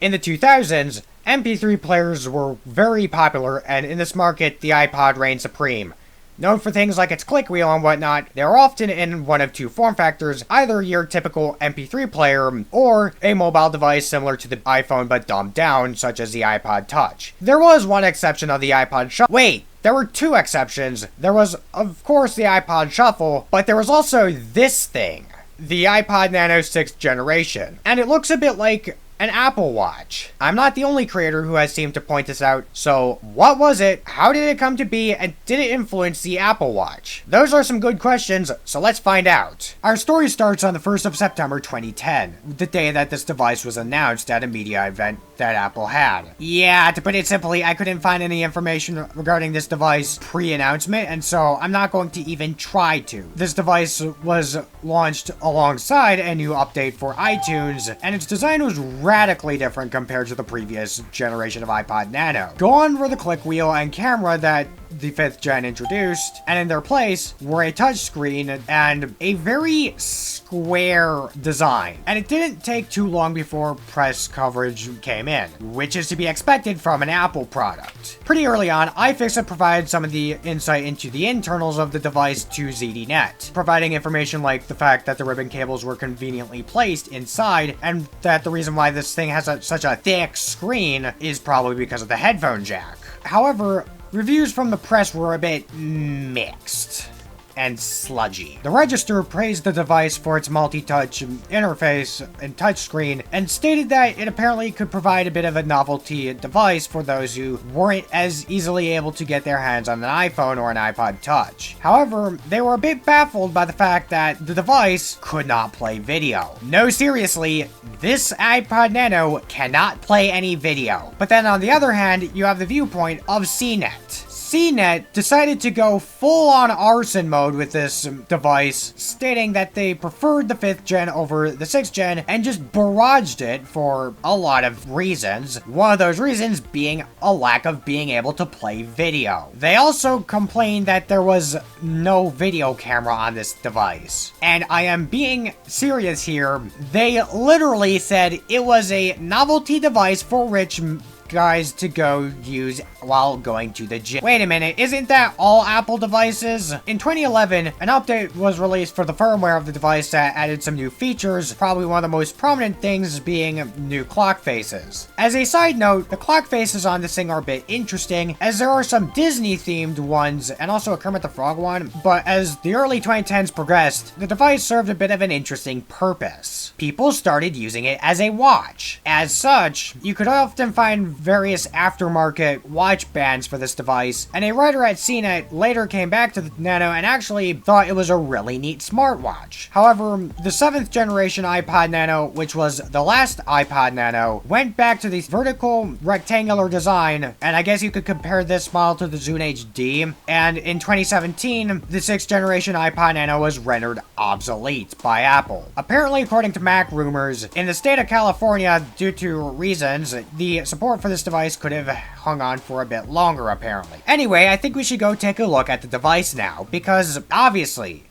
In the 2000s, MP3 players were very popular, and in this market, the iPod reigned supreme. Known for things like its click wheel and whatnot, they are often in one of two form factors, either your typical MP3 player, or a mobile device similar to the iPhone but dumbed down, such as the iPod Touch. There was one exception of the iPod Shuffle. Wait! There were two exceptions. There was, of course, the iPod Shuffle, but there was also this thing. The iPod Nano 6th generation. And it looks a bit like an Apple Watch. I'm not the only creator who has seemed to point this out, so what was it, how did it come to be, and did it influence the Apple Watch? Those are some good questions, so let's find out. Our story starts on the 1st of September 2010, the day that this device was announced at a media event that Apple had. Yeah, to put it simply, I couldn't find any information regarding this device pre-announcement, and so I'm not going to even try to. This device was launched alongside a new update for iTunes, and its design was radically different compared to the previous generation of iPod Nano. Gone were the click wheel and camera that the 5th gen introduced, and in their place were a touchscreen and a very square design. And it didn't take too long before press coverage came in, which is to be expected from an Apple product. Pretty early on, iFixit provided some of the insight into the internals of the device to ZDNet, providing information like the fact that the ribbon cables were conveniently placed inside, and that the reason why this thing has such a thick screen is probably because of the headphone jack. However, reviews from the press were a bit mixed and sludgy. The Register praised the device for its multi-touch interface and touchscreen, and stated that it apparently could provide a bit of a novelty device for those who weren't as easily able to get their hands on an iPhone or an iPod Touch. However, they were a bit baffled by the fact that the device could not play video. No, seriously, this iPod Nano cannot play any video. But then on the other hand, you have the viewpoint of CNET. CNET decided to go full-on arson mode with this device, stating that they preferred the 5th gen over the 6th gen and just barraged it for a lot of reasons. One of those reasons being a lack of being able to play video. They also complained that there was no video camera on this device. And I am being serious here. They literally said it was a novelty device for rich guys to go use while going to the gym. Wait a minute, isn't that all Apple devices? In 2011, an update was released for the firmware of the device that added some new features, probably one of the most prominent things being new clock faces. As a side note, the clock faces on this thing are a bit interesting, as there are some Disney-themed ones, and also a Kermit the Frog one, but as the early 2010s progressed, the device served a bit of an interesting purpose. People started using it as a watch. As such, you could often find various aftermarket watch bands for this device, and a writer at CNET later came back to the Nano and actually thought it was a really neat smartwatch. However, the 7th generation iPod Nano, which was the last iPod Nano, went back to the vertical rectangular design, and I guess you could compare this model to the Zune HD, and in 2017, the 6th generation iPod Nano was rendered obsolete by Apple. Apparently, according to Mac rumors, in the state of California, due to reasons, the support for this device could have hung on for a bit longer, apparently. Anyway, I think we should go take a look at the device now, because obviously.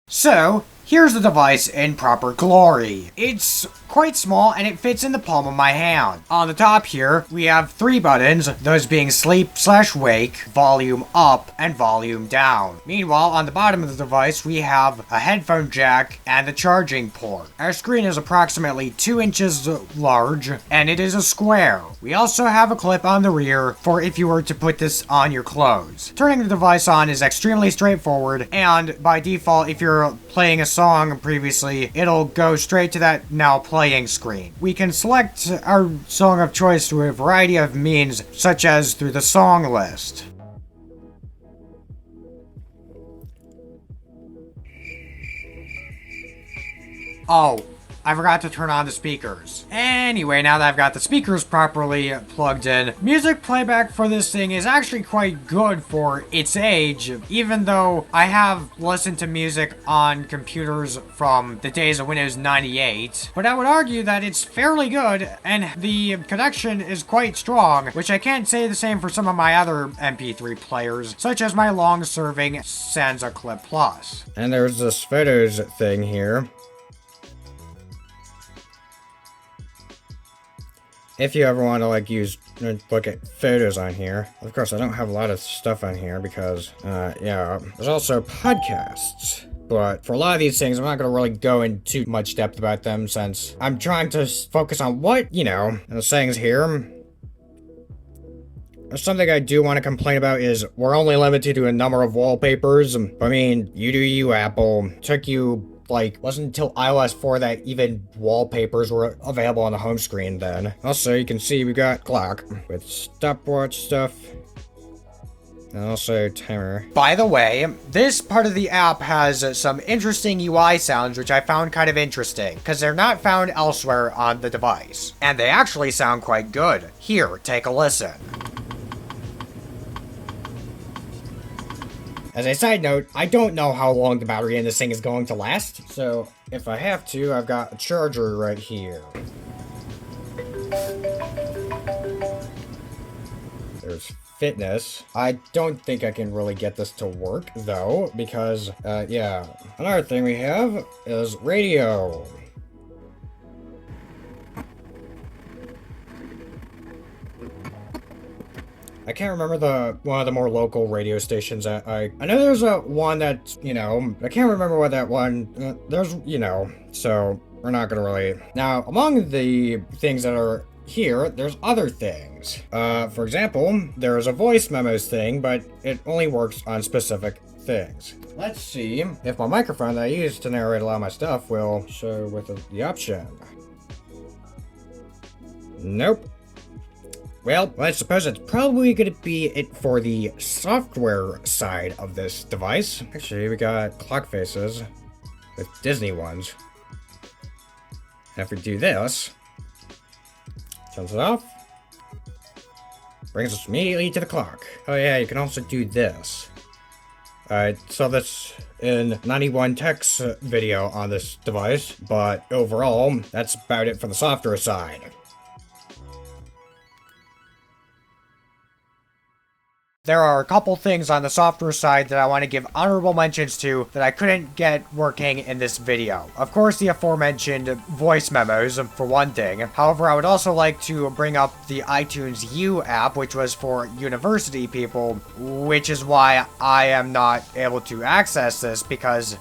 So, here's the device in proper glory. It's quite small and it fits in the palm of my hand. On the top here, we have 3 buttons, those being sleep/wake, volume up, and volume down. Meanwhile, on the bottom of the device, we have a headphone jack and the charging port. Our screen is approximately 2 inches large, and it is a square. We also have a clip on the rear for if you were to put this on your clothes. Turning the device on is extremely straightforward, and by default, if you're playing a song previously, it'll go straight to that now playing screen. We can select our song of choice through a variety of means, such as through the song list. Oh, I forgot to turn on the speakers. Anyway, now that I've got the speakers properly plugged in, music playback for this thing is actually quite good for its age, even though I have listened to music on computers from the days of Windows 98. But I would argue that it's fairly good, and the connection is quite strong, which I can't say the same for some of my other MP3 players, such as my long-serving Sansa Clip Plus. And there's this photos thing here. if you ever want to like look at photos on here. Of course, I don't have a lot of stuff on here because, yeah, there's also podcasts. But for a lot of these things, I'm not going to really go into much depth about them since I'm trying to focus on what, the sayings here. Something I do want to complain about is we're only limited to a number of wallpapers. I mean, you do you, Apple. Took you, wasn't until iOS 4 that even wallpapers were available on the home screen then. Also, you can see we got clock with stopwatch stuff. And also timer. By the way, this part of the app has some interesting UI sounds which I found kind of interesting, because they're not found elsewhere on the device. And they actually sound quite good. Here, take a listen. As a side note, I don't know how long the battery in this thing is going to last, so if I have to, I've got a charger right here. There's fitness. I don't think I can really get this to work, though, because, yeah. Another thing we have is radio. I can't remember one of the more local radio stations that I know there's one that, I can't remember what that one, there's, so we're not gonna really. Now, among the things that are here, there's other things. For example, there's a voice memos thing, but it only works on specific things. Let's see if my microphone that I use to narrate a lot of my stuff will show with the option. Nope. Well, I suppose it's probably going to be it for the software side of this device. Actually, we got clock faces with Disney ones. And if we do this, turns it off, brings us immediately to the clock. Oh yeah, you can also do this. I saw this in 91 Tech's video on this device, but overall, that's about it for the software side. There are a couple things on the software side that I want to give honorable mentions to that I couldn't get working in this video. Of course, the aforementioned voice memos, for one thing. However, I would also like to bring up the iTunes U app, which was for university people, which is why I am not able to access this because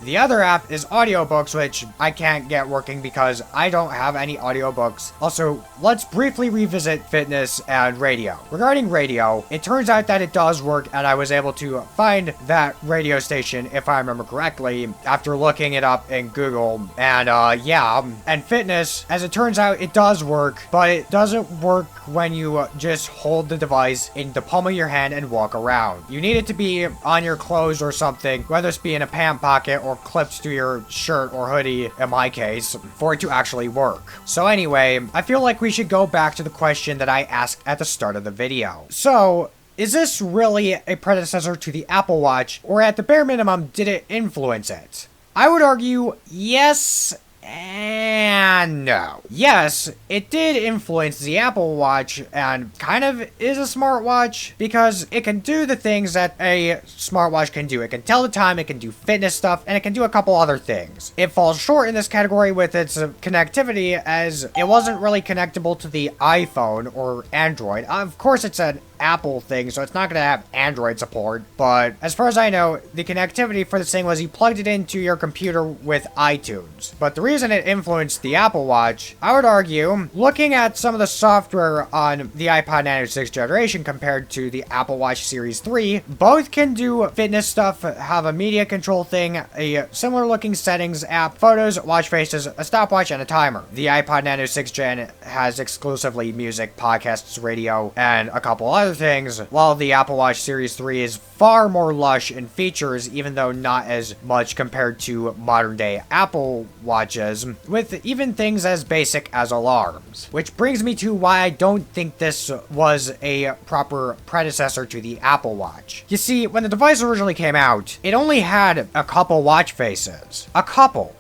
the other app is audiobooks, which I can't get working because I don't have any audiobooks. Also, let's briefly revisit fitness and radio. Regarding radio, it turns out that it does work, and I was able to find that radio station, if I remember correctly, after looking it up in Google. And yeah, and fitness, as it turns out, it does work, but it doesn't work when you just hold the device in the palm of your hand and walk around. You need it to be on your clothes or something, whether it's be in a pant pocket or clipped to your shirt or hoodie, in my case, for it to actually work. So anyway, I feel like we should go back to the question that I asked at the start of the video. So, is this really a predecessor to the Apple Watch, or at the bare minimum, did it influence it? I would argue yes and no. Yes, it did influence the Apple Watch and kind of is a smartwatch because it can do the things that a smartwatch can do. It can tell the time, it can do fitness stuff, and it can do a couple other things. It falls short in this category with its connectivity as it wasn't really connectable to the iPhone or Android. Of course, it's an Apple thing, so it's not going to have Android support, but as far as I know, the connectivity for this thing was you plugged it into your computer with iTunes. But the reason it influenced the Apple Watch, I would argue, looking at some of the software on the iPod Nano 6th generation compared to the Apple Watch Series 3, both can do fitness stuff, have a media control thing, a similar looking settings app, photos, watch faces, a stopwatch, and a timer. The iPod Nano 6th gen has exclusively music, podcasts, radio, and a couple other things, while the Apple Watch Series 3 is far more lush in features, even though not as much compared to modern day Apple Watches, with even things as basic as alarms. Which brings me to why I don't think this was a proper predecessor to the Apple Watch. You see, when the device originally came out, it only had a couple watch faces. A couple.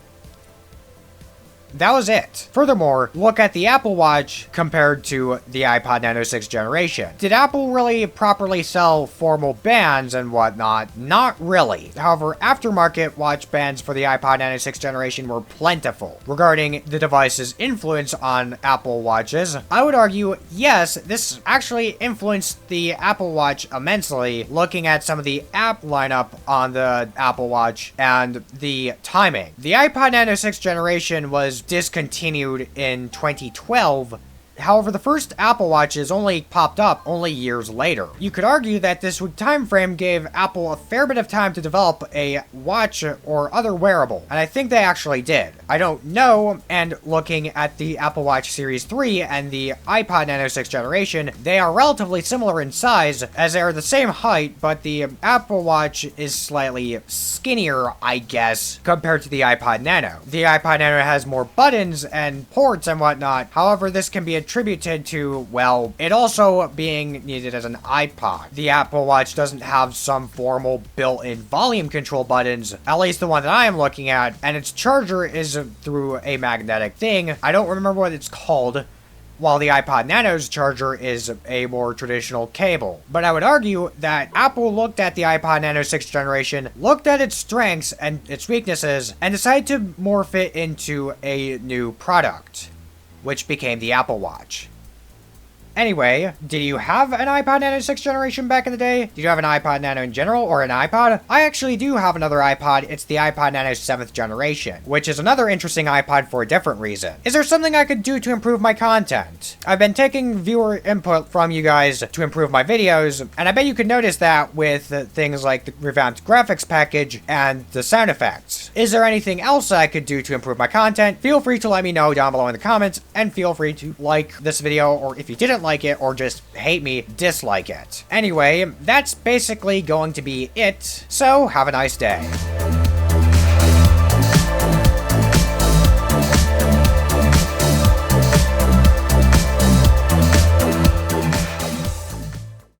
That was it. Furthermore, look at the Apple Watch compared to the iPod Nano 6th generation. Did Apple really properly sell formal bands and whatnot? Not really. However, aftermarket watch bands for the iPod Nano 6th generation were plentiful. Regarding the device's influence on Apple Watches, I would argue, yes, this actually influenced the Apple Watch immensely, looking at some of the app lineup on the Apple Watch and the timing. The iPod Nano 6th generation was discontinued in 2012. However, the first Apple Watches only popped up only years later. You could argue that this time frame gave Apple a fair bit of time to develop a watch or other wearable, and I think they actually did. I don't know, and looking at the Apple Watch Series 3 and the iPod Nano 6th generation, they are relatively similar in size, as they are the same height, but the Apple Watch is slightly skinnier, I guess, compared to the iPod Nano. The iPod Nano has more buttons and ports and whatnot, however, this can be attributed to, well, it also being needed as an iPod. The Apple Watch doesn't have some formal built-in volume control buttons, at least the one that I am looking at, and its charger is through a magnetic thing. I don't remember what it's called, while the iPod Nano's charger is a more traditional cable. But I would argue that Apple looked at the iPod Nano 6th generation, looked at its strengths and its weaknesses, and decided to morph it into a new product, which became the Apple Watch. Anyway, did you have an iPod Nano 6th generation back in the day? Did you have an iPod Nano in general, or an iPod? I actually do have another iPod. It's the iPod Nano 7th generation, which is another interesting iPod for a different reason. Is there something I could do to improve my content? I've been taking viewer input from you guys to improve my videos, and I bet you could notice that with things like the revamped graphics package and the sound effects. Is there anything else I could do to improve my content? Feel free to let me know down below in the comments, and feel free to like this video, or if you didn't like it or just hate me, dislike it. Anyway, that's basically going to be it, so have a nice day.